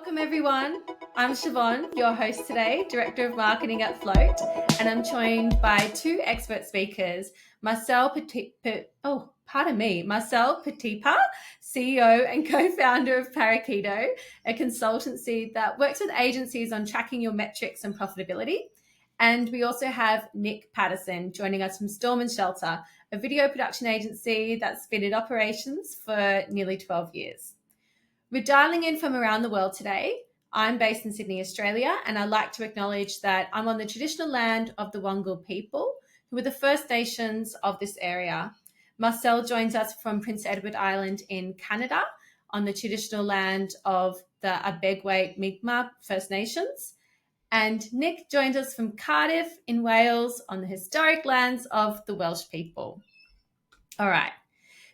Welcome everyone. I'm Siobhan, your host today, Director of Marketing at Float, and I'm joined by two expert speakers, Marcel Petitpas, CEO and co-founder of Parakeeto, a consultancy that works with agencies on tracking your metrics and profitability. And we also have Nick Patterson joining us from STORM+SHELTER, a video production agency that's been in operations for nearly 12 years. We're dialing in from around the world today. I'm based in Sydney, Australia, and I'd like to acknowledge that I'm on the traditional land of the Wangal people, who are the First Nations of this area. Marcel joins us from Prince Edward Island in Canada on the traditional land of the Abegweit Mi'kmaq First Nations. And Nick joins us from Cardiff in Wales on the historic lands of the Welsh people. All right.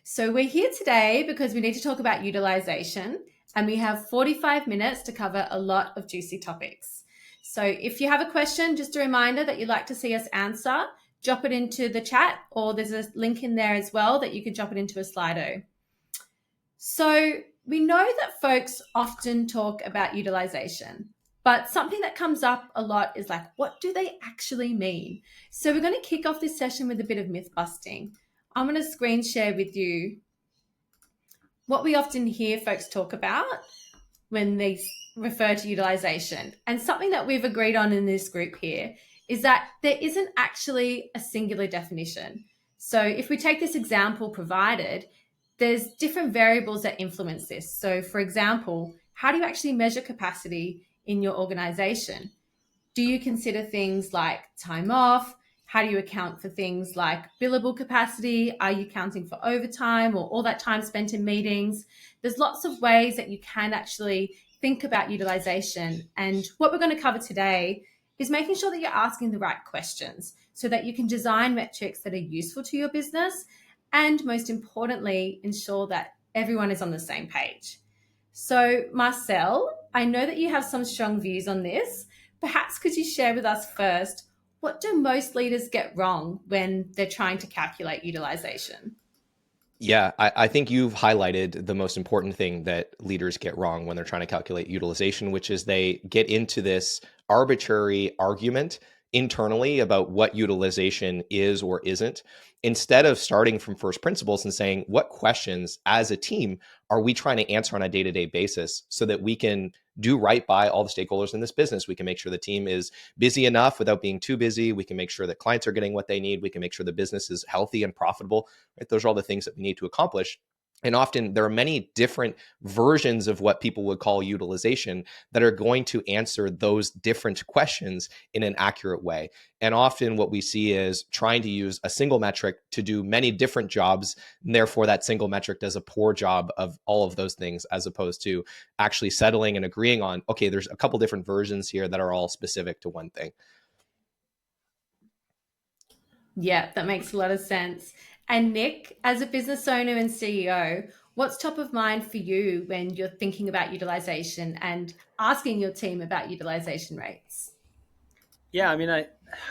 So we're here today because we need to talk about utilization, and we have 45 minutes to cover a lot of juicy topics. So if you have a question, just a reminder that you'd like to see us answer, drop it into the chat, or there's a link in there as well that you can drop it into a Slido. So we know that folks often talk about utilization, but something that comes up a lot is like, what do they actually mean? So we're going to kick off this session with a bit of myth busting. I'm going to screen share with you what we often hear folks talk about when they refer to utilization. And something that we've agreed on in this group here is that there isn't actually a singular definition. So if we take this example provided, there's different variables that influence this. So for example, how do you actually measure capacity in your organization? Do you consider things like time off? How do you account for things like billable capacity? Are you counting for overtime or all that time spent in meetings? There's lots of ways that you can actually think about utilization. And what we're going to cover today is making sure that you're asking the right questions so that you can design metrics that are useful to your business and, most importantly, ensure that everyone is on the same page. So, Marcel, I know that you have some strong views on this. Perhaps could you share with us first, what do most leaders get wrong when they're trying to calculate utilization? Yeah, I think you've highlighted the most important thing that leaders get wrong when they're trying to calculate utilization, which is they get into this arbitrary argument internally about what utilization is or isn't, instead of starting from first principles and saying, what questions as a team are we trying to answer on a day-to-day basis so that we can do right by all the stakeholders in this business? We can make sure the team is busy enough without being too busy. We can make sure that clients are getting what they need. We can make sure the business is healthy and profitable. Right? Those are all the things that we need to accomplish. And often there are many different versions of what people would call utilization that are going to answer those different questions in an accurate way. And often what we see is trying to use a single metric to do many different jobs. And therefore, that single metric does a poor job of all of those things, as opposed to actually settling and agreeing on, okay, there's a couple different versions here that are all specific to one thing. Yeah, that makes a lot of sense. And Nick, as a business owner and CEO, what's top of mind for you when you're thinking about utilization and asking your team about utilization rates? Yeah, I mean, I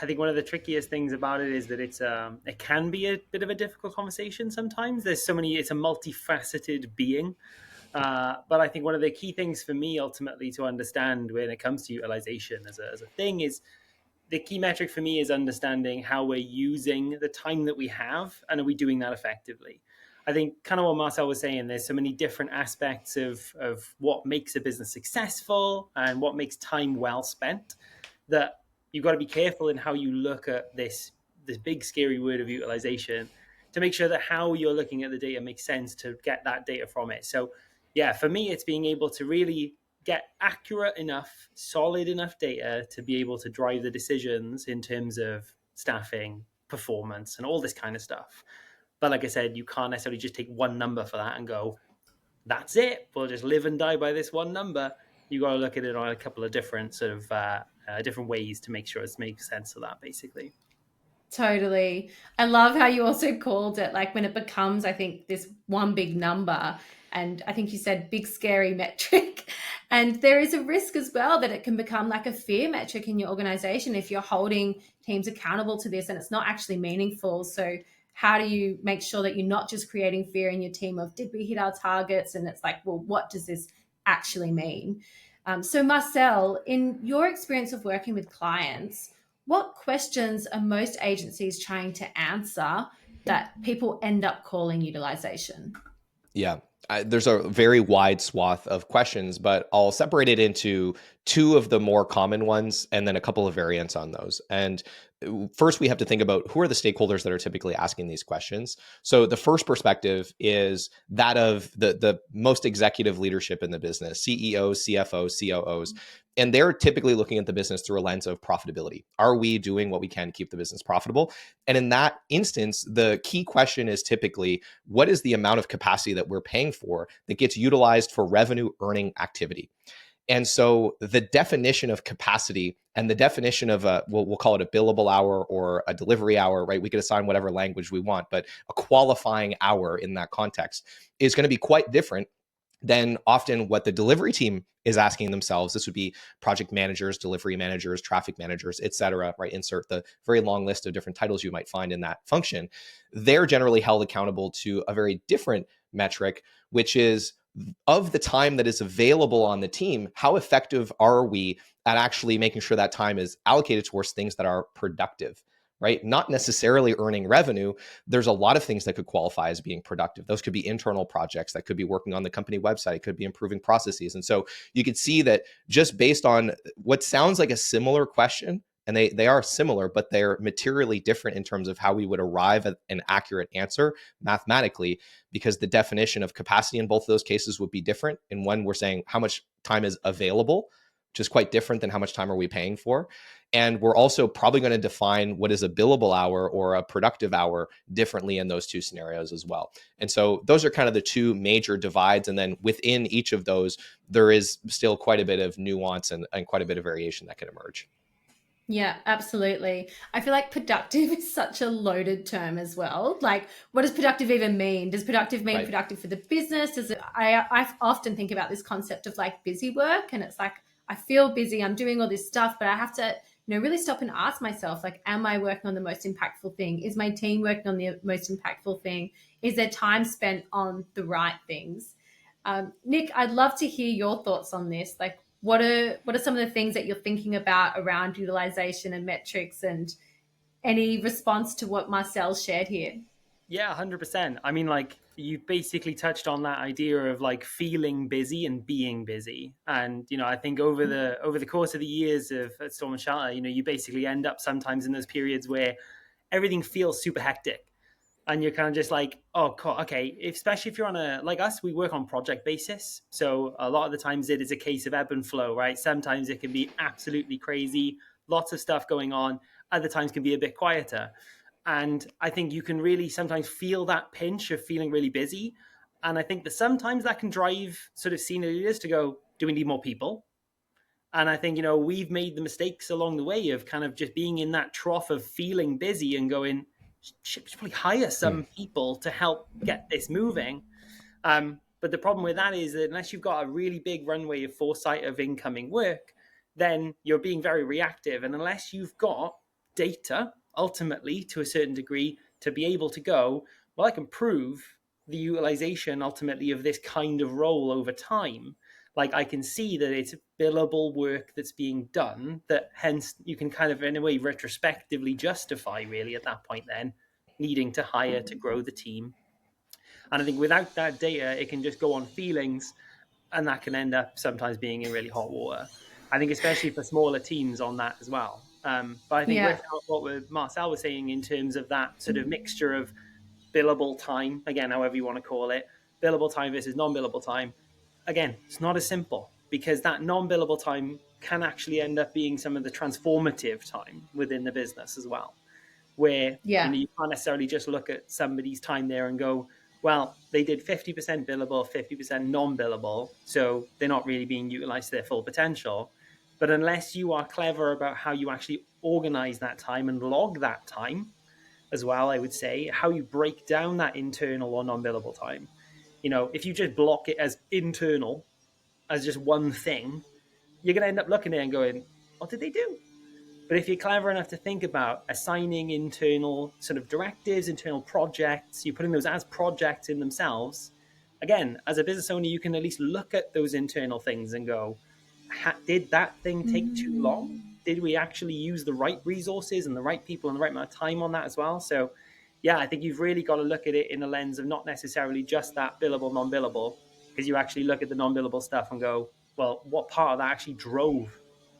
think one of the trickiest things about it is that it can be a bit of a difficult conversation sometimes. There's so many, it's a multifaceted being. But I think one of the key things for me ultimately to understand when it comes to utilization as a thing is, the key metric for me is understanding how we're using the time that we have, and are we doing that effectively? I think kind of what Marcel was saying, there's so many different aspects of what makes a business successful and what makes time well spent, that you've got to be careful in how you look at this big scary word of utilization to make sure that how you're looking at the data makes sense to get that data from it. So yeah, for me, it's being able to really get accurate enough, solid enough data to be able to drive the decisions in terms of staffing, performance, and all this kind of stuff. But like I said, you can't necessarily just take one number for that and go, that's it, we'll just live and die by this one number. You got to look at it on a couple of different sort of different ways to make sure it makes sense of that, basically. Totally. I love how you also called it, like when it becomes, I think, this one big number, and I think you said big scary metric. And there is a risk as well that it can become like a fear metric in your organization if you're holding teams accountable to this and it's not actually meaningful. So how do you make sure that you're not just creating fear in your team of, did we hit our targets? And it's like, well, what does this actually mean? So Marcel, in your experience of working with clients, what questions are most agencies trying to answer that people end up calling utilization? Yeah, there's a very wide swath of questions, but I'll separate it into two of the more common ones and then a couple of variants on those. And first, we have to think about who are the stakeholders that are typically asking these questions. So the first perspective is that of the most executive leadership in the business, CEOs, CFOs, COOs. And they're typically looking at the business through a lens of profitability. Are we doing what we can to keep the business profitable? And in that instance, the key question is typically, what is the amount of capacity that we're paying for that gets utilized for revenue earning activity? And so the definition of capacity and the definition of we'll call it a billable hour or a delivery hour, right? We could assign whatever language we want, but a qualifying hour in that context is going to be quite different than often what the delivery team is asking themselves. This would be project managers, delivery managers, traffic managers, et cetera, right? Insert the very long list of different titles you might find in that function. They're generally held accountable to a very different metric, which is of the time that is available on the team, how effective are we at actually making sure that time is allocated towards things that are productive, right? Not necessarily earning revenue. There's a lot of things that could qualify as being productive. Those could be internal projects, that could be working on the company website, it could be improving processes. And so you could see that just based on what sounds like a similar question, and they are similar, but they're materially different in terms of how we would arrive at an accurate answer mathematically, because the definition of capacity in both of those cases would be different. In one, we're saying how much time is available, which is quite different than how much time are we paying for. And we're also probably going to define what is a billable hour or a productive hour differently in those two scenarios as well. And so those are kind of the two major divides. And then within each of those, there is still quite a bit of nuance and quite a bit of variation that can emerge. Yeah, absolutely. I feel like productive is such a loaded term as well. Like, what does productive even mean? Does productive mean productive for the business? Does it? I often think about this concept of like busy work, and it's like I feel busy, I'm doing all this stuff, but I have to, really stop and ask myself, like, am I working on the most impactful thing? Is my team working on the most impactful thing? Is there time spent on the right things? Nick, I'd love to hear your thoughts on this. Like, what are some of the things that you're thinking about around utilization and metrics, and any response to what Marcel shared here? Yeah, 100%. I mean, like, you basically touched on that idea of like feeling busy and being busy. And, I think over the course of the years of at STORM+SHELTER, you basically end up sometimes in those periods where everything feels super hectic. And you're kind of just like, oh, okay, especially if you're on like us, we work on project basis. So a lot of the times it is a case of ebb and flow, right? Sometimes it can be absolutely crazy, lots of stuff going on. Other times can be a bit quieter. And I think you can really sometimes feel that pinch of feeling really busy. And I think that sometimes that can drive sort of senior leaders to go, do we need more people? And I think, we've made the mistakes along the way of kind of just being in that trough of feeling busy and going, should probably hire some people to help get this moving. But the problem with that is that unless you've got a really big runway of foresight of incoming work, then you're being very reactive. And unless you've got data, ultimately, to a certain degree, to be able to go, well, I can prove the utilization ultimately of this kind of role over time. Like, I can see that it's billable work that's being done, that hence you can kind of in a way retrospectively justify really at that point then needing to hire to grow the team. And I think without that data, it can just go on feelings, and that can end up sometimes being in really hot water. I think especially for smaller teams on that as well. But I think riffing out what Marcel was saying in terms of that sort of mixture of billable time, again, however you want to call it, billable time versus non-billable time, again, it's not as simple, because that non-billable time can actually end up being some of the transformative time within the business as well, where you can't necessarily just look at somebody's time there and go, well, they did 50% billable, 50% non-billable, so they're not really being utilized to their full potential. But unless you are clever about how you actually organize that time and log that time as well, I would say, how you break down that internal or non-billable time. If you just block it as internal, as just one thing, you're going to end up looking at it and going, what did they do? But if you're clever enough to think about assigning internal sort of directives, internal projects, you're putting those as projects in themselves, again, as a business owner, you can at least look at those internal things and go, did that thing take too long? Did we actually use the right resources and the right people and the right amount of time on that as well? So yeah, I think you've really got to look at it in the lens of not necessarily just that billable, non-billable, because you actually look at the non-billable stuff and go, well, what part of that actually drove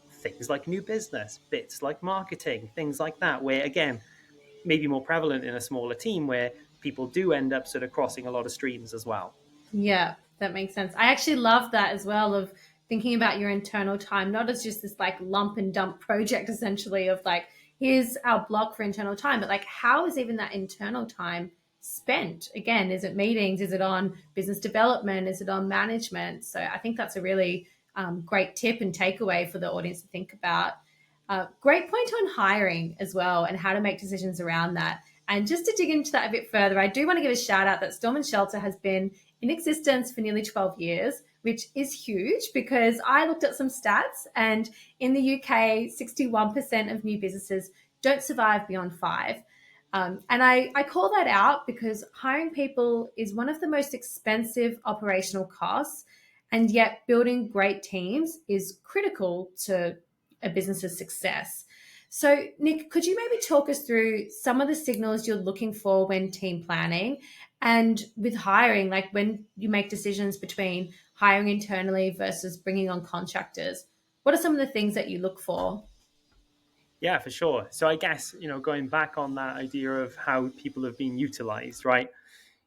things like new business, bits like marketing, things like that, where again, maybe more prevalent in a smaller team where people do end up sort of crossing a lot of streams as well. Yeah, that makes sense. I actually love that as well, of thinking about your internal time, not as just this like lump and dump project essentially of like, here's our block for internal time, but like, how is even that internal time spent? Again, is it meetings? Is it on business development? Is it on management? So I think that's a really great tip and takeaway for the audience to think about. Great point on hiring as well and how to make decisions around that. And just to dig into that a bit further, I do want to give a shout out that STORM+SHELTER has been in existence for nearly 12 years, which is huge because I looked at some stats, and in the UK, 61% of new businesses don't survive beyond 5. And I call that out because hiring people is one of the most expensive operational costs, and yet building great teams is critical to a business's success. So, Nick, could you maybe talk us through some of the signals you're looking for when team planning and with hiring, like when you make decisions between hiring internally versus bringing on contractors? What are some of the things that you look for? Yeah, for sure. So I guess, going back on that idea of how people have been utilized, right?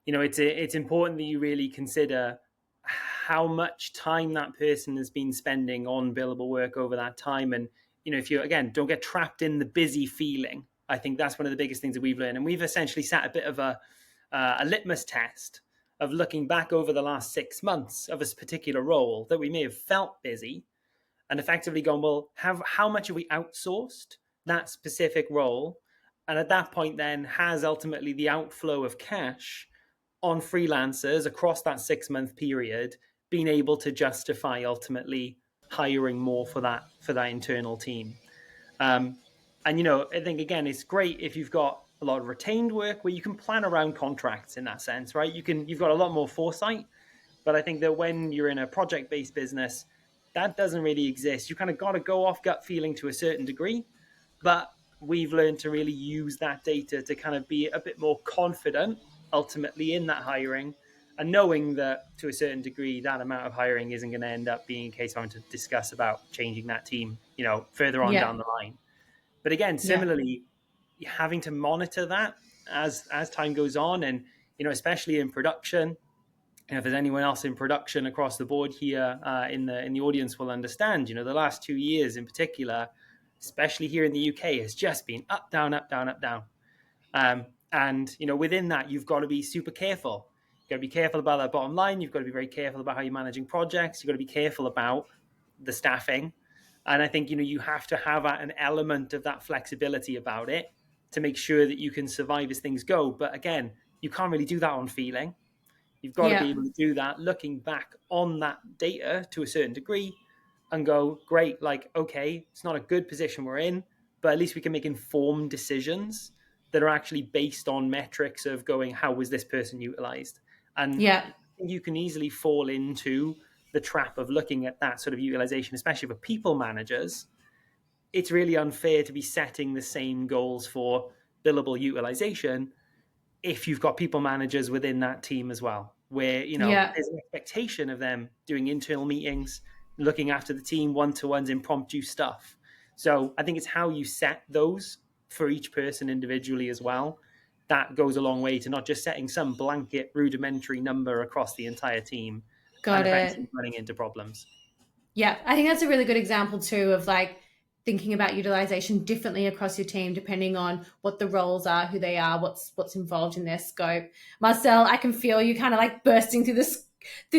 It's important that you really consider how much time that person has been spending on billable work over that time. And, if you, again, don't get trapped in the busy feeling. I think that's one of the biggest things that we've learned. And we've essentially set a bit of a litmus test of looking back over the last 6 months of a particular role that we may have felt busy and effectively gone, well, how much have we outsourced that specific role? And at that point then has ultimately the outflow of cash on freelancers across that 6-month period being able to justify ultimately hiring more for that internal team. And I think again, it's great if you've got a lot of retained work where you can plan around contracts in that sense, right? You've got a lot more foresight. But I think that when you're in a project-based business, that doesn't really exist. You kind of got to go off gut feeling to a certain degree, but we've learned to really use that data to kind of be a bit more confident ultimately in that hiring, and knowing that to a certain degree that amount of hiring isn't going to end up being a case of having to discuss about changing that team, further on down the line. But again, similarly, having to monitor that as time goes on, and especially in production. If there's anyone else in production across the board here in the audience will understand, the last 2 years in particular, especially here in the UK, has just been up, down, up, down, up, down. And within that, you've got to be super careful. You've got to be careful about that bottom line. You've got to be very careful about how you're managing projects. You've got to be careful about the staffing. And I think, you have to have an element of that flexibility about it to make sure that you can survive as things go. But again, you can't really do that on feeling. You've got to be able to do that looking back on that data to a certain degree and go, great, like, okay, it's not a good position we're in, but at least we can make informed decisions that are actually based on metrics of going, how was this person utilized? And you can easily fall into the trap of looking at that sort of utilization, especially for people managers. It's really unfair to be setting the same goals for billable utilization if you've got people managers within that team as well, where, there's an expectation of them doing internal meetings, looking after the team, one-to-ones, impromptu stuff. So I think it's how you set those for each person individually as well. That goes a long way to not just setting some blanket rudimentary number across the entire team Got and it. running into problems. Yeah, I think that's a really good example too of like thinking about utilization differently across your team depending on what the roles are, who they are, what's involved in their scope. Marcel, I can feel you kind of like bursting through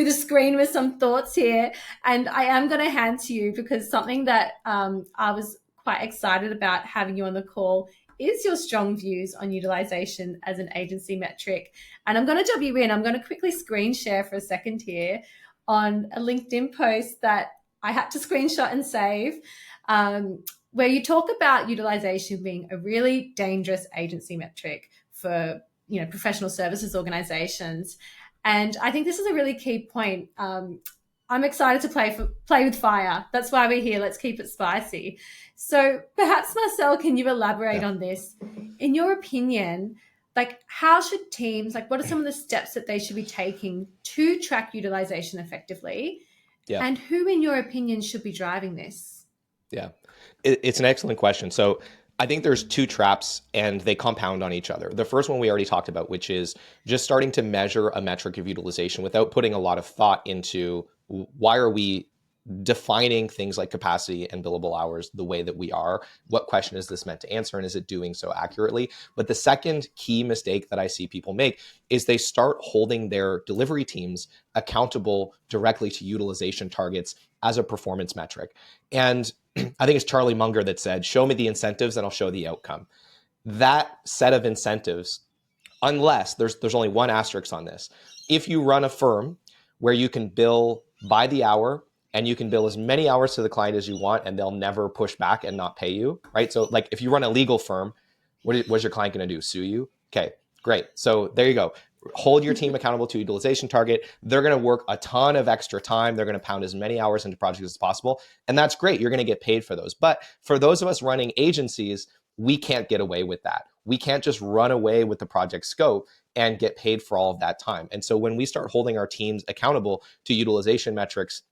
the screen with some thoughts here, and I am going to hand to you because something that I was quite excited about having you on the call is your strong views on utilization as an agency metric. And I'm going to jump you in. I'm going to quickly screen share for a second here on a LinkedIn post that I had to screenshot and save, where you talk about utilization being a really dangerous agency metric for professional services organizations. And I think this is a really key point. I'm excited to play with fire. That's why we're here. Let's keep it spicy. So perhaps, Marcel, can you elaborate on this? In your opinion, like how should teams, like what are some of the steps that they should be taking to track utilization effectively? Yeah. And who, in your opinion, should be driving this? Yeah, it's an excellent question. So I think there's two traps and they compound on each other. The first one we already talked about, which is just starting to measure a metric of utilization without putting a lot of thought into why are we defining things like capacity and billable hours the way that we are. What question is this meant to answer, and is it doing so accurately? But the second key mistake that I see people make is they start holding their delivery teams accountable directly to utilization targets as a performance metric. And I think it's Charlie Munger that said, show me the incentives and I'll show the outcome. That set of incentives, unless there's only one asterisk on this. If you run a firm where you can bill by the hour and you can bill as many hours to the client as you want and they'll never push back and not pay you, right? So like if you run a legal firm, what's your client going to do? Sue you? Okay, great. So there you go. Hold your team accountable to utilization target. They're going to work a ton of extra time. They're going to pound as many hours into projects as possible. And that's great. You're going to get paid for those. But for those of us running agencies, we can't get away with that. We can't just run away with the project scope and get paid for all of that time. And so when we start holding our teams accountable to utilization metrics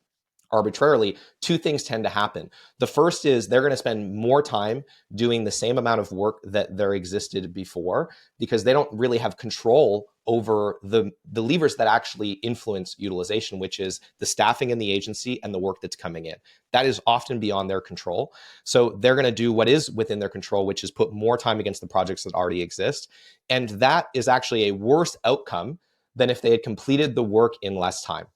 arbitrarily, two things tend to happen. The first is they're going to spend more time doing the same amount of work that there existed before because they don't really have control over the levers that actually influence utilization, which is the staffing in the agency and the work that's coming in. That is often beyond their control. So they're going to do what is within their control, which is put more time against the projects that already exist. And that is actually a worse outcome than if they had completed the work in less time.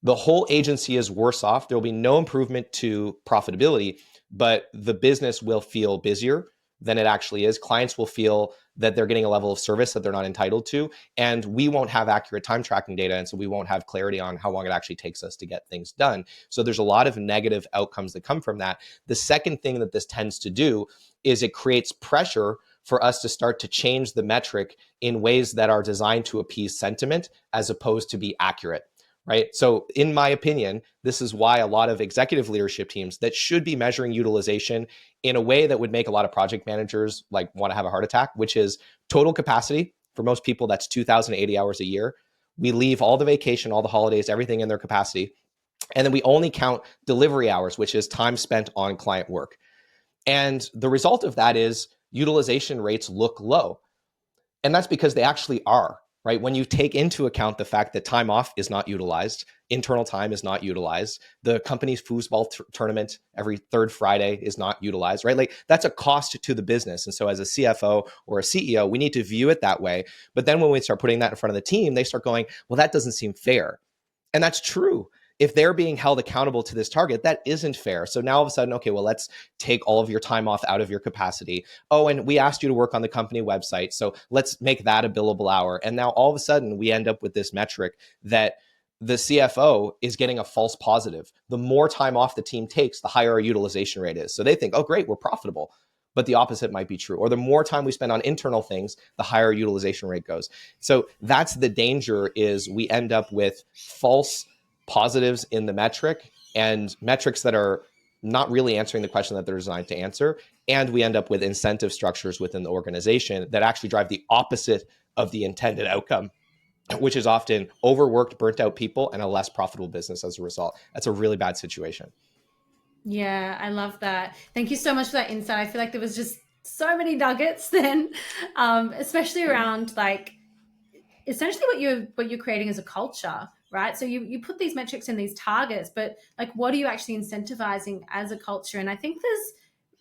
The whole agency is worse off. There will be no improvement to profitability, but the business will feel busier than it actually is. Clients will feel that they're getting a level of service that they're not entitled to, and we won't have accurate time tracking data, and so we won't have clarity on how long it actually takes us to get things done. So there's a lot of negative outcomes that come from that. The second thing that this tends to do is it creates pressure for us to start to change the metric in ways that are designed to appease sentiment as opposed to be accurate. Right. So in my opinion, this is why a lot of executive leadership teams that should be measuring utilization in a way that would make a lot of project managers like want to have a heart attack, which is total capacity. For most people, that's 2,080 hours a year. We leave all the vacation, all the holidays, everything in their capacity. And then we only count delivery hours, which is time spent on client work. And the result of that is utilization rates look low. And that's because they actually are. Right? When you take into account the fact that time off is not utilized, internal time is not utilized, the company's foosball tournament every third Friday is not utilized, right? Like that's a cost to the business. And so as a CFO or a CEO, we need to view it that way. But then when we start putting that in front of the team, they start going, well, that doesn't seem fair. And that's true. If they're being held accountable to this target, that isn't fair. So now all of a sudden, okay, well, let's take all of your time off out of your capacity. Oh, and we asked you to work on the company website. So let's make that a billable hour. And now all of a sudden we end up with this metric that the CFO is getting a false positive. The more time off the team takes, the higher our utilization rate is. So they think, oh, great, we're profitable. But the opposite might be true. Or the more time we spend on internal things, the higher utilization rate goes. So that's the danger, is we end up with false positives in the metric and metrics that are not really answering the question that they're designed to answer. And we end up with incentive structures within the organization that actually drive the opposite of the intended outcome, which is often overworked, burnt out people and a less profitable business as a result. That's a really bad situation. Yeah, I love that. Thank you so much for that insight. I feel like there was just so many nuggets then, especially around like essentially what you're creating as a culture, right? So you put these metrics and these targets, but like what are you actually incentivizing as a culture? And I think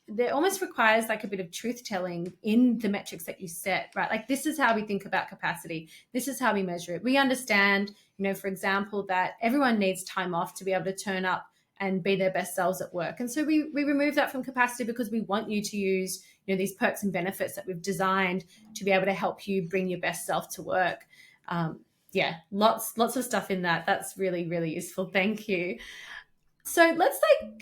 there almost requires like a bit of truth telling in the metrics that you set, right? Like this is how we think about capacity. This is how we measure it. We understand, for example, that everyone needs time off to be able to turn up and be their best selves at work. And so we remove that from capacity because we want you to use, these perks and benefits that we've designed to be able to help you bring your best self to work. Lots of stuff in that. That's really, really useful. Thank you. So let's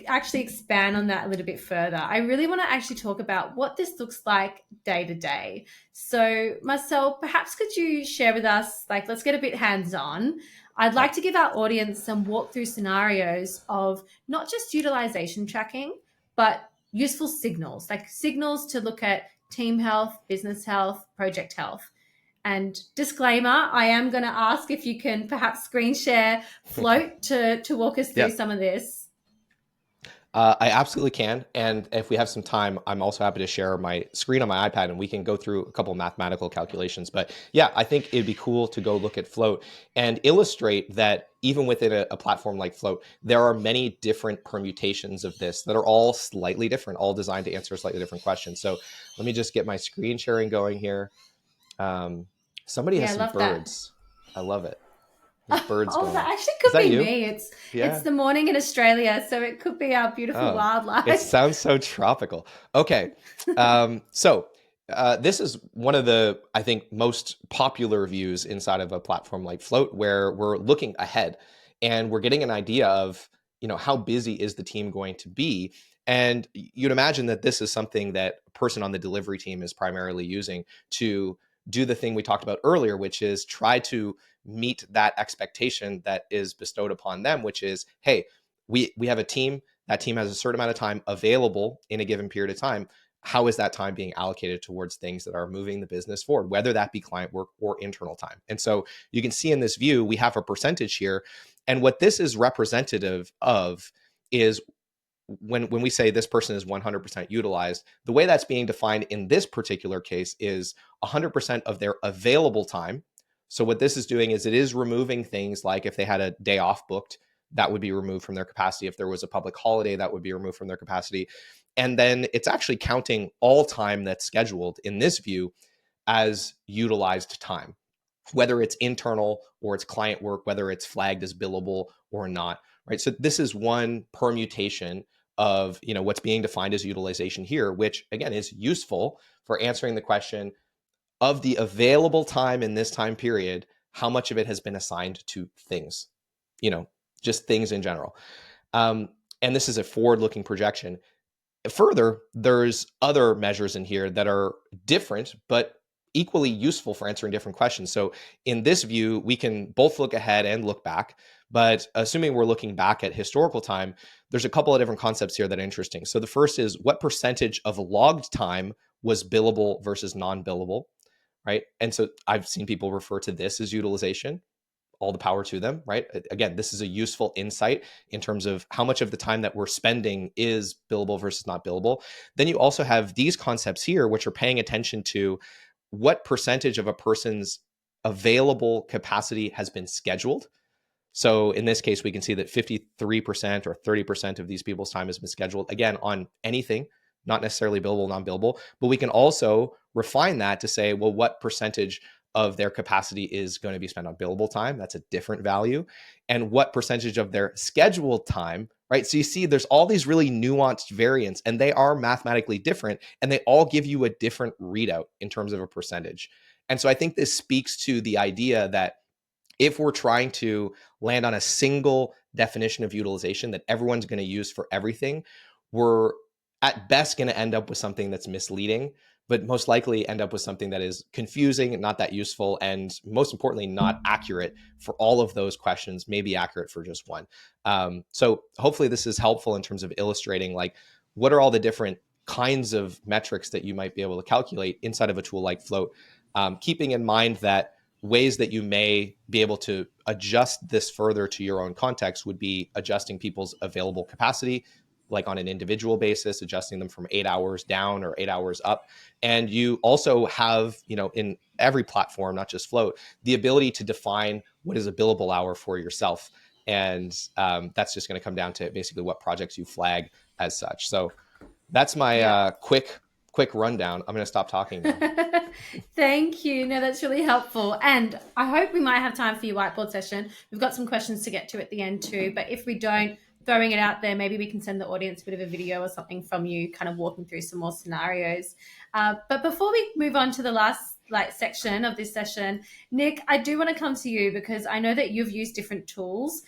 actually expand on that a little bit further. I really want to actually talk about what this looks like day to day. So Marcel, perhaps could you share with us, let's get a bit hands-on. I'd like to give our audience some walkthrough scenarios of not just utilization tracking, but useful signals, like signals to look at team health, business health, project health. And disclaimer, I am going to ask if you can perhaps screen share Float to walk us through some of this. I absolutely can. And if we have some time, I'm also happy to share my screen on my iPad and we can go through a couple of mathematical calculations. But yeah, I think it'd be cool to go look at Float and illustrate that even within a platform like Float, there are many different permutations of this that are all slightly different, all designed to answer slightly different questions. So let me just get my screen sharing going here. Somebody has some birds. That. I love it. Birds going. That actually could be you? me. It's the morning in Australia, so it could be our beautiful wildlife. It sounds so tropical. Okay, so this is one of the, I think, most popular views inside of a platform like Float, where we're looking ahead and we're getting an idea of, how busy is the team going to be. And you'd imagine that this is something that a person on the delivery team is primarily using to do the thing we talked about earlier, which is try to meet that expectation that is bestowed upon them, which is, hey, we have a team, that team has a certain amount of time available in a given period of time. How is that time being allocated towards things that are moving the business forward, whether that be client work or internal time? And so you can see in this view, we have a percentage here. And what this is representative of is when we say this person is 100% utilized, the way that's being defined in this particular case is 100% of their available time. So what this is doing is it is removing things like if they had a day off booked, that would be removed from their capacity. If there was a public holiday, that would be removed from their capacity. And then it's actually counting all time that's scheduled in this view as utilized time, whether it's internal or it's client work, whether it's flagged as billable or not, right? So this is one permutation of what's being defined as utilization here, which again is useful for answering the question of the available time in this time period, how much of it has been assigned to things, just things in general. And this is a forward-looking projection. Further, there's other measures in here that are different, but equally useful for answering different questions. So in this view, we can both look ahead and look back, but assuming we're looking back at historical time, there's a couple of different concepts here that are interesting. So the first is what percentage of logged time was billable versus non-billable, right? And so I've seen people refer to this as utilization. All the power to them, right? Again, this is a useful insight in terms of how much of the time that we're spending is billable versus not billable. Then you also have these concepts here, which are paying attention to what percentage of a person's available capacity has been scheduled. So in this case, we can see that 53% or 30% of these people's time has been scheduled, again, on anything, not necessarily billable, non-billable, but we can also refine that to say, well, what percentage of their capacity is going to be spent on billable time? That's a different value. And what percentage of their scheduled time, right? So you see there's all these really nuanced variants and they are mathematically different and they all give you a different readout in terms of a percentage. And so I think this speaks to the idea that if we're trying to land on a single definition of utilization that everyone's going to use for everything, we're at best going to end up with something that's misleading, but most likely end up with something that is confusing and not that useful, and most importantly, not accurate for all of those questions, maybe accurate for just one. So hopefully this is helpful in terms of illustrating like what are all the different kinds of metrics that you might be able to calculate inside of a tool like Float, keeping in mind that ways that you may be able to adjust this further to your own context would be adjusting people's available capacity, like on an individual basis, adjusting them from 8 hours down or 8 hours up. And you also have, in every platform, not just Float, the ability to define what is a billable hour for yourself. And that's just going to come down to basically what projects you flag as such. So that's my quick rundown. I'm going to stop talking now. Thank you. No, that's really helpful. And I hope we might have time for your whiteboard session. We've got some questions to get to at the end too. But if we don't, throwing it out there, maybe we can send the audience a bit of a video or something from you kind of walking through some more scenarios. But before we move on to the last section of this session, Nick, I do want to come to you because I know that you've used different tools.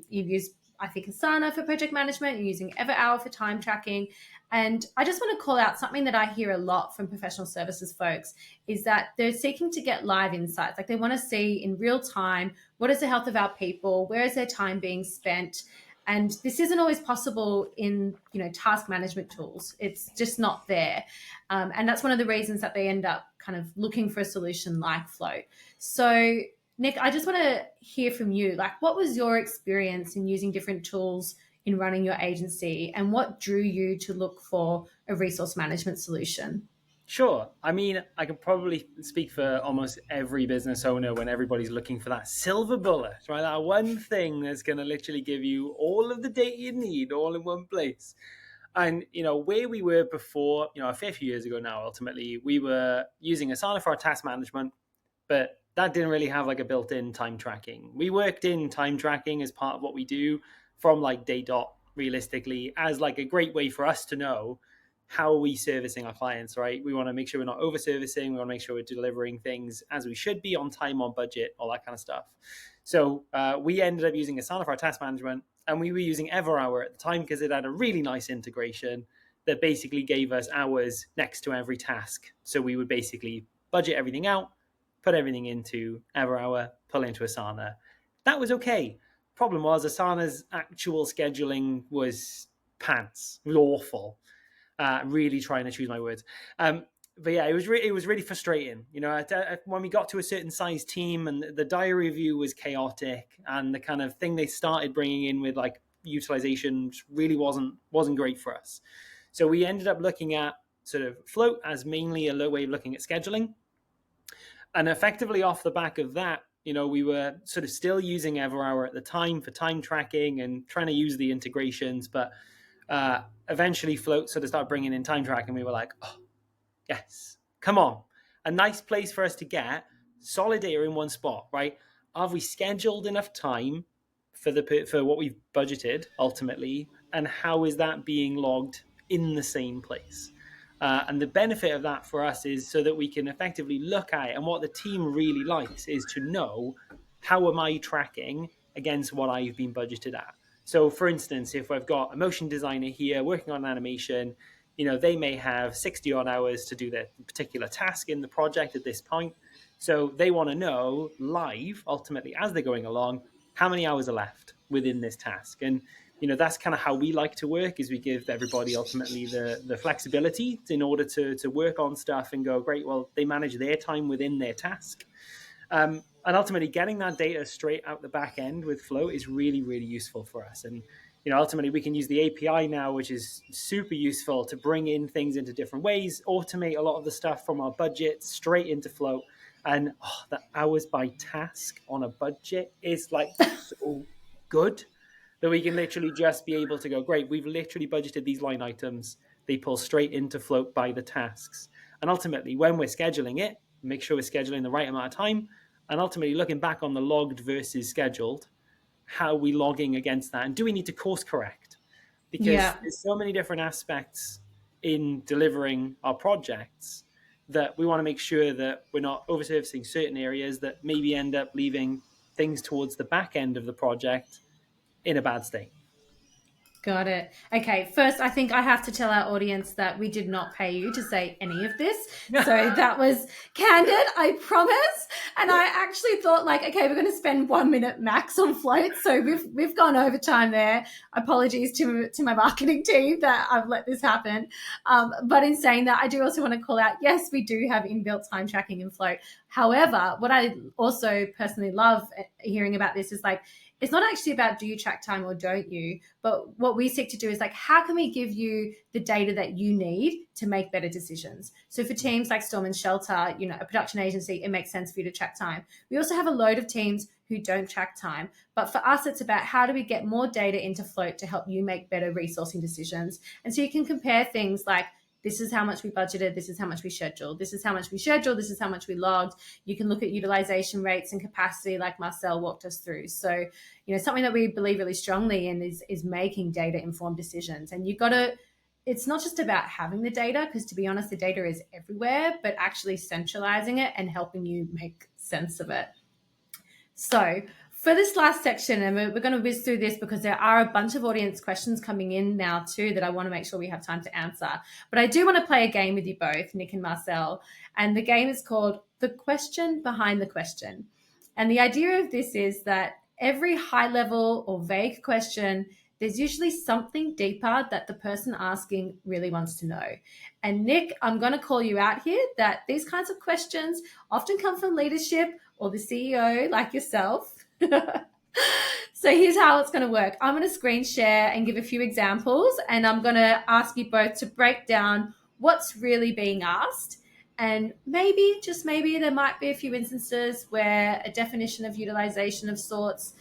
You've used, I think, Asana for project management. You're using EverHour for time tracking. And I just want to call out something that I hear a lot from professional services folks is that they're seeking to get live insights. Like they want to see in real time what is the health of our people? Where is their time being spent? And this isn't always possible in, task management tools. It's just not there. And that's one of the reasons that they end up kind of looking for a solution like Float. So Nick, I just want to hear from you. Like, what was your experience in using different tools in running your agency, and what drew you to look for a resource management solution? Sure. I mean, I can probably speak for almost every business owner when everybody's looking for that silver bullet, right? That one thing that's going to literally give you all of the data you need all in one place. And, where we were before, a fair few years ago now, ultimately, we were using Asana for our task management, but that didn't really have like a built-in time tracking. We worked in time tracking as part of what we do from like day dot, realistically, as like a great way for us to know how are we servicing our clients, right? We want to make sure we're not over servicing. We want to make sure we're delivering things as we should be, on time, on budget, all that kind of stuff. So we ended up using Asana for our task management, and we were using EverHour at the time because it had a really nice integration that basically gave us hours next to every task. So we would basically budget everything out, put everything into EverHour, pull into Asana. That was okay. Problem was Asana's actual scheduling was pants. It was awful. Really trying to choose my words. But yeah, it was really frustrating. When we got to a certain size team and the diary review was chaotic, and the kind of thing they started bringing in with like utilization really wasn't great for us. So we ended up looking at sort of Float as mainly a low way of looking at scheduling. And effectively off the back of that, we were sort of still using EverHour at the time for time tracking and trying to use the integrations, but eventually Float sort of started bringing in time tracking. We were like, oh, yes, come on. A nice place for us to get solid data in one spot, right? Have we scheduled enough time for what we've budgeted ultimately? And how is that being logged in the same place? And the benefit of that for us is so that we can effectively look at it. And what the team really likes is to know, how am I tracking against what I've been budgeted at? So for instance, if I've got a motion designer here working on animation, they may have 60 odd hours to do their particular task in the project at this point. So they want to know live, ultimately, as they're going along, how many hours are left within this task. And, that's kind of how we like to work, is we give everybody ultimately the flexibility in order to work on stuff and go, great, well, they manage their time within their task. And ultimately getting that data straight out the back end with Float is really, really useful for us. And, ultimately we can use the API now, which is super useful to bring in things into different ways, automate a lot of the stuff from our budget straight into Float. And the hours by task on a budget is like so good that we can literally just be able to go, great, we've literally budgeted these line items. They pull straight into Float by the tasks. And ultimately, when we're scheduling it, make sure we're scheduling the right amount of time. And ultimately, looking back on the logged versus scheduled, how are we logging against that? And do we need to course correct? Because there's so many different aspects in delivering our projects that we want to make sure that we're not overservicing certain areas that maybe end up leaving things towards the back end of the project in a bad state. Got it. Okay, first, I think I have to tell our audience that we did not pay you to say any of this. So that was candid, I promise. And I actually thought like, okay, we're going to spend 1 minute max on Float. So we've gone overtime there. Apologies to my marketing team that I've let this happen. But in saying that, I do also want to call out, yes, we do have inbuilt time tracking in Float. However, what I also personally love hearing about this is like, it's not actually about do you track time or don't you, but what we seek to do is like, how can we give you the data that you need to make better decisions? So for teams like STORM+SHELTER, a production agency, it makes sense for you to track time. We also have a load of teams who don't track time, but for us, it's about how do we get more data into Float to help you make better resourcing decisions. And so you can compare things like, this is how much we budgeted, this is how much we scheduled, this is how much we scheduled, this is how much we logged. You can look at utilization rates and capacity like Marcel walked us through. So, something that we believe really strongly in is making data-informed decisions. And it's not just about having the data, because to be honest, the data is everywhere, but actually centralizing it and helping you make sense of it. So for this last section, and we're going to whiz through this because there are a bunch of audience questions coming in now too that I want to make sure we have time to answer. But I do want to play a game with you both, Nick and Marcel. And the game is called The Question Behind the Question. And the idea of this is that every high level or vague question, there's usually something deeper that the person asking really wants to know. And Nick, I'm going to call you out here that these kinds of questions often come from leadership or the CEO like yourself. So here's how it's going to work. I'm going to screen share and give a few examples, and I'm going to ask you both to break down what's really being asked. And maybe, just maybe, there might be a few instances where a definition of utilization of sorts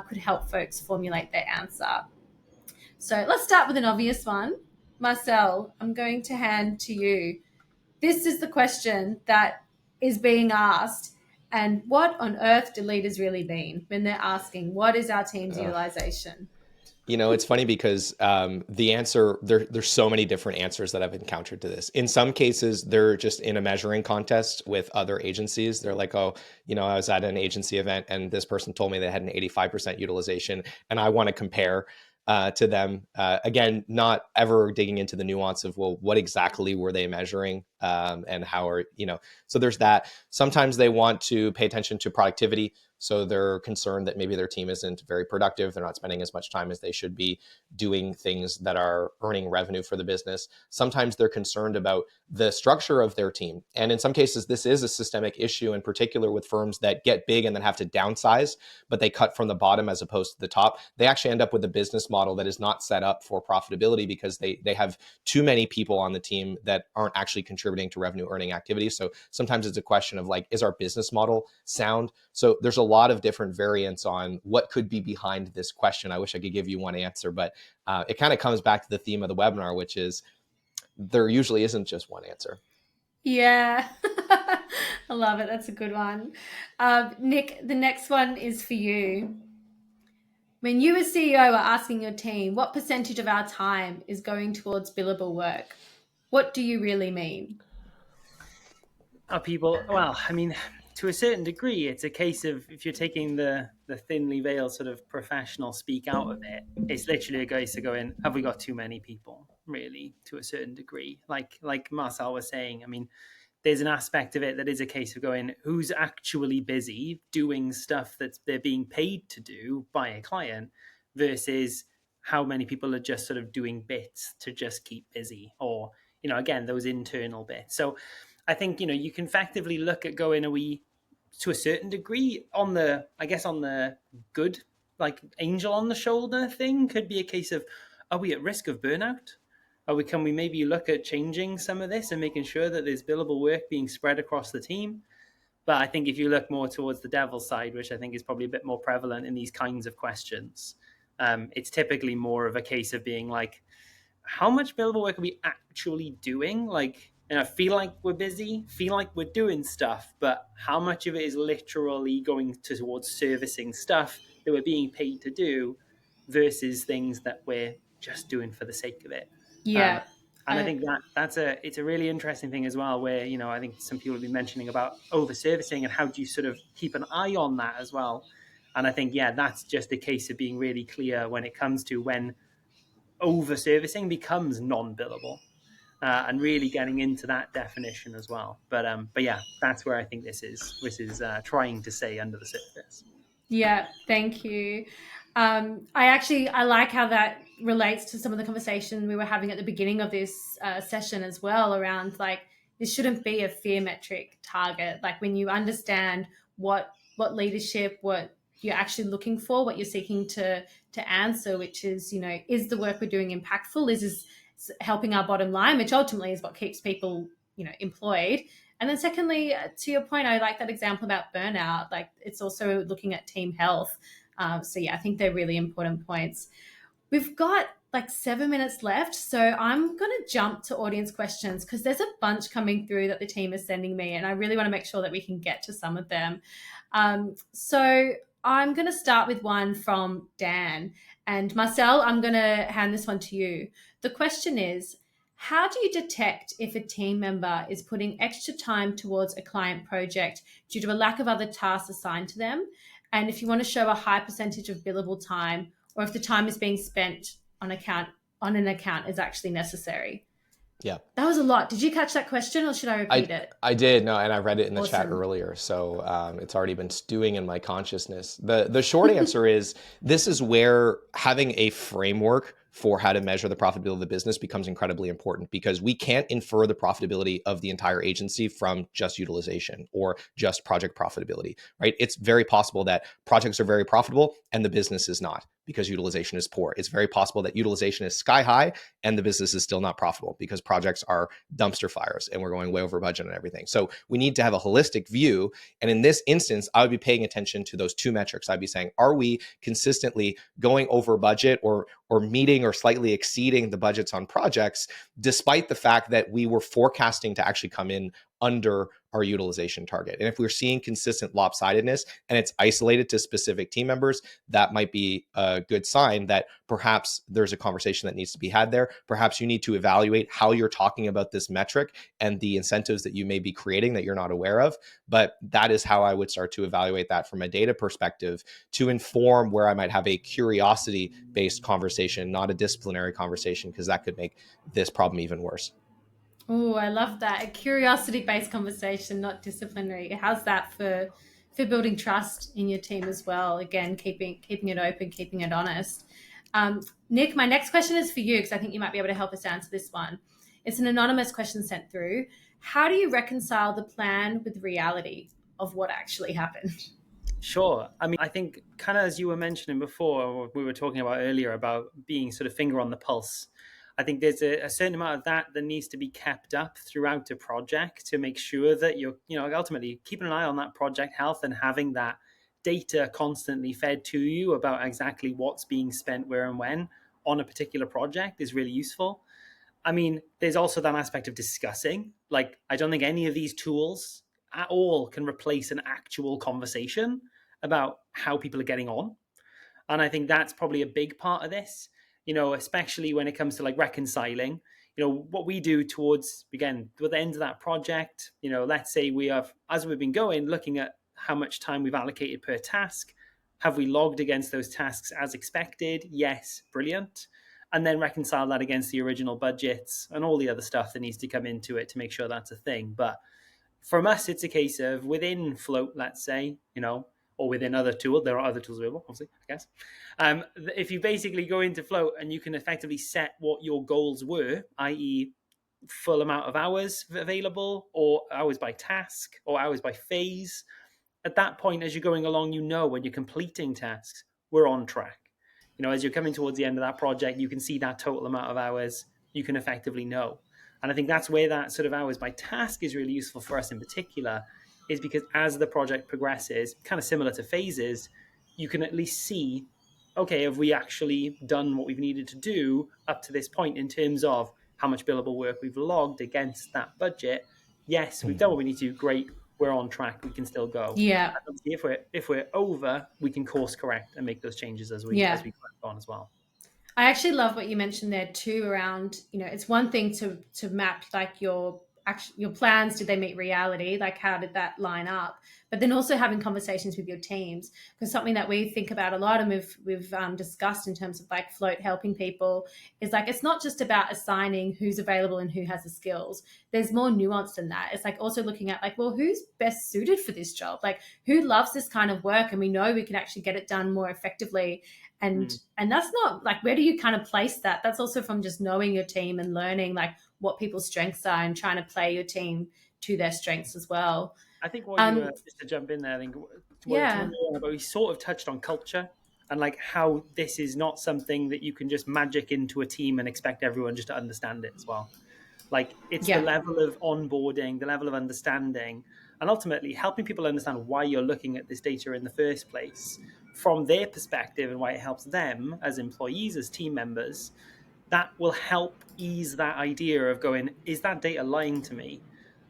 could help folks formulate their answer. So let's start with an obvious one. Marcel, I'm going to hand to you. This is the question that is being asked. And what on earth do leaders really mean when they're asking, what is our team's utilization? It's funny because the answer, there's so many different answers that I've encountered to this. In some cases, they're just in a measuring contest with other agencies. They're like, oh, I was at an agency event and this person told me they had an 85% utilization and I want to compare to them. Again, not ever digging into the nuance of, well, what exactly were they measuring and how are, so there's that. Sometimes they want to pay attention to productivity. So they're concerned that maybe their team isn't very productive. They're not spending as much time as they should be doing things that are earning revenue for the business. Sometimes they're concerned about the structure of their team. And in some cases, this is a systemic issue, in particular with firms that get big and then have to downsize, but they cut from the bottom as opposed to the top. They actually end up with a business model that is not set up for profitability because they have too many people on the team that aren't actually contributing to revenue earning activities. So sometimes it's a question of like, is our business model sound? So there's a lot of different variants on what could be behind this question. I wish I could give you one answer, but it kind of comes back to the theme of the webinar, which is there usually isn't just one answer. Yeah, I love it. That's a good one. Nick, the next one is for you. When you as CEO are asking your team, what percentage of our time is going towards billable work? What do you really mean? Are people, well, I mean, to a certain degree, it's a case of if you're taking the thinly veiled sort of professional speak out of it, it's literally a case of going, have we got too many people, really, to a certain degree? Like Marcel was saying, I mean, there's an aspect of it that is a case of going, who's actually busy doing stuff that they're being paid to do by a client versus how many people are just sort of doing bits to just keep busy or, again, those internal bits. So I think, you can effectively look at going, are we to a certain degree on the good, like angel on the shoulder thing could be a case of, are we at risk of burnout? Can we maybe look at changing some of this and making sure that there's billable work being spread across the team? But I think if you look more towards the devil's side, which I think is probably a bit more prevalent in these kinds of questions, it's typically more of a case of being like, how much billable work are we actually doing? Like, feel like we're busy, feel like we're doing stuff, but how much of it is literally going towards servicing stuff that we're being paid to do versus things that we're just doing for the sake of it? Yeah. And I think it's a really interesting thing as well, where, I think some people have been mentioning about over servicing and how do you sort of keep an eye on that as well. And I think, that's just a case of being really clear when it comes to when over servicing becomes non-billable and really getting into that definition as well. But yeah, that's where I think this is trying to say under the surface. Yeah, thank you. I like how that relates to some of the conversation we were having at the beginning of this session as well around like this shouldn't be a fear metric target. Like when you understand what leadership, what you're actually looking for, what you're seeking to answer, which is, is the work we're doing impactful? Is this helping our bottom line, which ultimately is what keeps people, employed? And then secondly, to your point, I like that example about burnout. Like it's also looking at team health. So yeah, I think they're really important points. We've got like 7 minutes left. So I'm going to jump to audience questions because there's a bunch coming through that the team is sending me. And I really want to make sure that we can get to some of them. So I'm going to start with one from Dan. And Marcel, I'm going to hand this one to you. The question is, how do you detect if a team member is putting extra time towards a client project due to a lack of other tasks assigned to them? And if you want to show a high percentage of billable time, or if the time is being spent on an account is actually necessary? Yeah. That was a lot. Did you catch that question or should I repeat it? I did. No, and I read it in the chat Awesome. earlier. So it's already been stewing in my consciousness. The short answer is this is where having a framework for how to measure the profitability of the business becomes incredibly important, because we can't infer the profitability of the entire agency from just utilization or just project profitability, right? It's very possible that projects are very profitable and the business is not, because utilization is poor. It's very possible that utilization is sky high and the business is still not profitable because projects are dumpster fires and we're going way over budget and everything. So we need to have a holistic view. And in this instance, I would be paying attention to those two metrics. I'd be saying, are we consistently going over budget or meeting or slightly exceeding the budgets on projects, despite the fact that we were forecasting to actually come in under our utilization target? And if we're seeing consistent lopsidedness and it's isolated to specific team members, that might be a good sign that perhaps there's a conversation that needs to be had there. Perhaps you need to evaluate how you're talking about this metric and the incentives that you may be creating that you're not aware of. But that is how I would start to evaluate that from a data perspective to inform where I might have a curiosity-based conversation, not a disciplinary conversation, because that could make this problem even worse. Oh, I love that. A curiosity-based conversation, not disciplinary. How's that for building trust in your team as well? Again, keeping it open, keeping it honest. Nick, my next question is for you, because I think you might be able to help us answer this one. It's an anonymous question sent through. How do you reconcile the plan with reality of what actually happened? Sure. I mean, I think kind of as you were mentioning before, or we were talking about earlier about being sort of finger on the pulse. I think there's a certain amount of that needs to be kept up throughout a project to make sure that you're, ultimately keeping an eye on that project health and having that data constantly fed to you about exactly what's being spent where and when on a particular project is really useful. I mean, there's also that aspect of discussing. Like, I don't think any of these tools at all can replace an actual conversation about how people are getting on. And I think that's probably a big part of this, especially when it comes to like reconciling, what we do towards, again, with the end of that project, let's say we have, as we've been going, looking at how much time we've allocated per task. Have we logged against those tasks as expected? Yes, brilliant. And then reconcile that against the original budgets and all the other stuff that needs to come into it to make sure that's a thing. But from us, it's a case of within Float, let's say, or within other tools. There are other tools available, obviously, I guess. If you basically go into Float and you can effectively set what your goals were, i.e. full amount of hours available, or hours by task, or hours by phase, at that point, as you're going along, when you're completing tasks, we're on track. As you're coming towards the end of that project, you can see that total amount of hours, you can effectively know. And I think that's where that sort of hours by task is really useful for us in particular, is because as the project progresses, kind of similar to phases, you can at least see, okay, have we actually done what we've needed to do up to this point in terms of how much billable work we've logged against that budget? Yes, we've done what we need to. Great, we're on track. We can still go. Yeah. And if we're over, we can course correct and make those changes as we go on as well. I actually love what you mentioned there too around, it's one thing to map like your plans, did they meet reality? Like how did that line up? But then also having conversations with your teams, because something that we think about a lot and we've discussed in terms of like Float helping people is like, it's not just about assigning who's available and who has the skills. There's more nuance than that. It's like also looking at like, well, who's best suited for this job? Like who loves this kind of work? And we know we can actually get it done more effectively. And that's not like, where do you kind of place that? That's also from just knowing your team and learning like what people's strengths are and trying to play your team to their strengths as well. I think what you were, just to jump in there, I think we sort of touched on culture and like how this is not something that you can just magic into a team and expect everyone just to understand it as well. Like it's the level of onboarding, the level of understanding, and ultimately helping people understand why you're looking at this data in the first place from their perspective and why it helps them as employees, as team members. That will help ease that idea of going, is that data lying to me?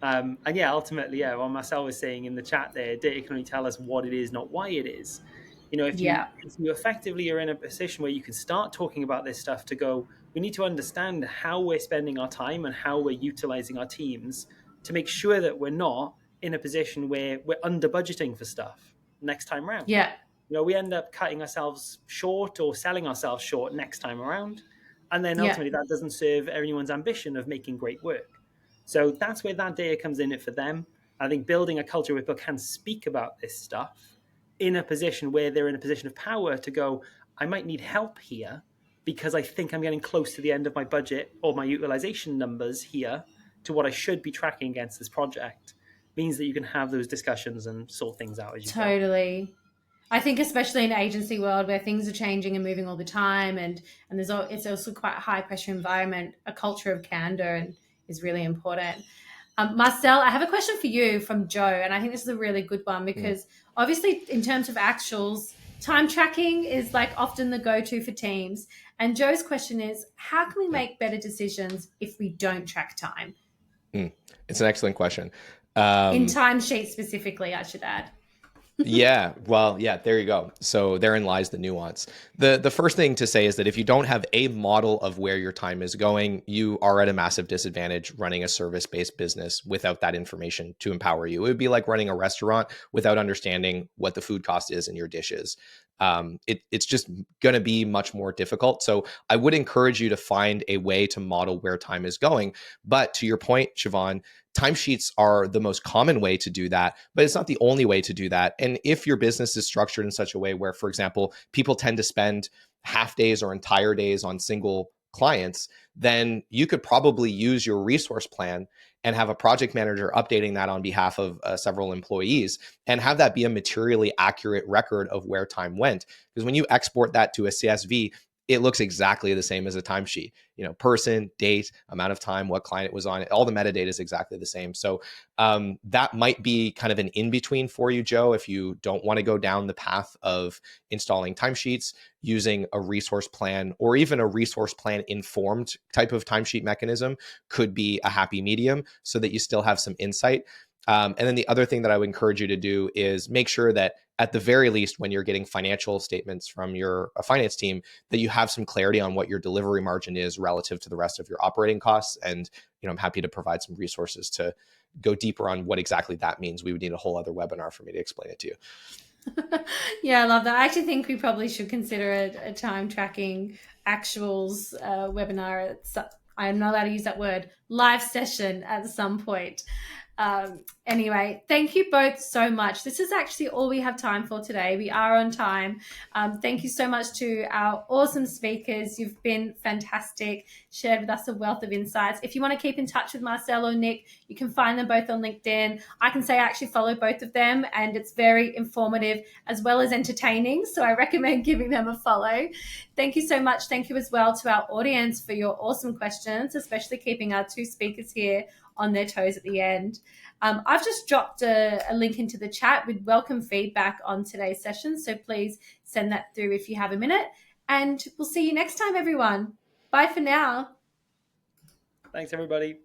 And ultimately, what Marcel was saying in the chat there, data can only tell us what it is, not why it is. If you effectively are in a position where you can start talking about this stuff to go, we need to understand how we're spending our time and how we're utilizing our teams to make sure that we're not in a position where we're under budgeting for stuff next time around. Yeah. We end up cutting ourselves short or selling ourselves short next time around. And then ultimately that doesn't serve anyone's ambition of making great work. So that's where that data comes in it for them. I think building a culture where people can speak about this stuff in a position where they're in a position of power to go, I might need help here because I think I'm getting close to the end of my budget or my utilization numbers here to what I should be tracking against this project, means that you can have those discussions and sort things out as you go. Totally. I think especially in the agency world where things are changing and moving all the time, and it's also quite a high pressure environment, a culture of candor is really important. Marcel, I have a question for you from Joe, and I think this is a really good one because obviously in terms of actuals, time tracking is like often the go-to for teams. And Joe's question is, how can we make better decisions if we don't track time? It's an excellent question. In timesheets specifically, I should add. Yeah, well, yeah, there you go. So therein lies the nuance. The first thing to say is that if you don't have a model of where your time is going, you are at a massive disadvantage running a service-based business without that information to empower you. It would be like running a restaurant without understanding what the food cost is in your dishes. It's just going to be much more difficult. So I would encourage you to find a way to model where time is going. But to your point, Siobhan, timesheets are the most common way to do that, but it's not the only way to do that. And if your business is structured in such a way where, for example, people tend to spend half days or entire days on single clients, then you could probably use your resource plan and have a project manager updating that on behalf of several employees and have that be a materially accurate record of where time went. Because when you export that to a CSV, it looks exactly the same as a timesheet. Person, date, amount of time, what client it was on, all the metadata is exactly the same. So that might be kind of an in-between for you, Joe, if you don't want to go down the path of installing timesheets, using a resource plan or even a resource plan informed type of timesheet mechanism could be a happy medium so that you still have some insight. And then the other thing that I would encourage you to do is make sure that at the very least, when you're getting financial statements from your finance team, that you have some clarity on what your delivery margin is relative to the rest of your operating costs. And I'm happy to provide some resources to go deeper on what exactly that means. We would need a whole other webinar for me to explain it to you. Yeah, I love that. I actually think we probably should consider a time tracking actuals webinar. I'm not allowed to use that word, live session at some point. Anyway, thank you both so much. This is actually all we have time for today. We are on time. Thank you so much to our awesome speakers. You've been fantastic, shared with us a wealth of insights. If you want to keep in touch with Marcel or Nick, you can find them both on LinkedIn. I can say I actually follow both of them, and it's very informative as well as entertaining. So I recommend giving them a follow. Thank you so much. Thank you as well to our audience for your awesome questions, especially keeping our two speakers here on their toes at the end. I've just dropped a link into the chat with welcome feedback on today's session. So please send that through if you have a minute. And we'll see you next time, everyone. Bye for now. Thanks, everybody.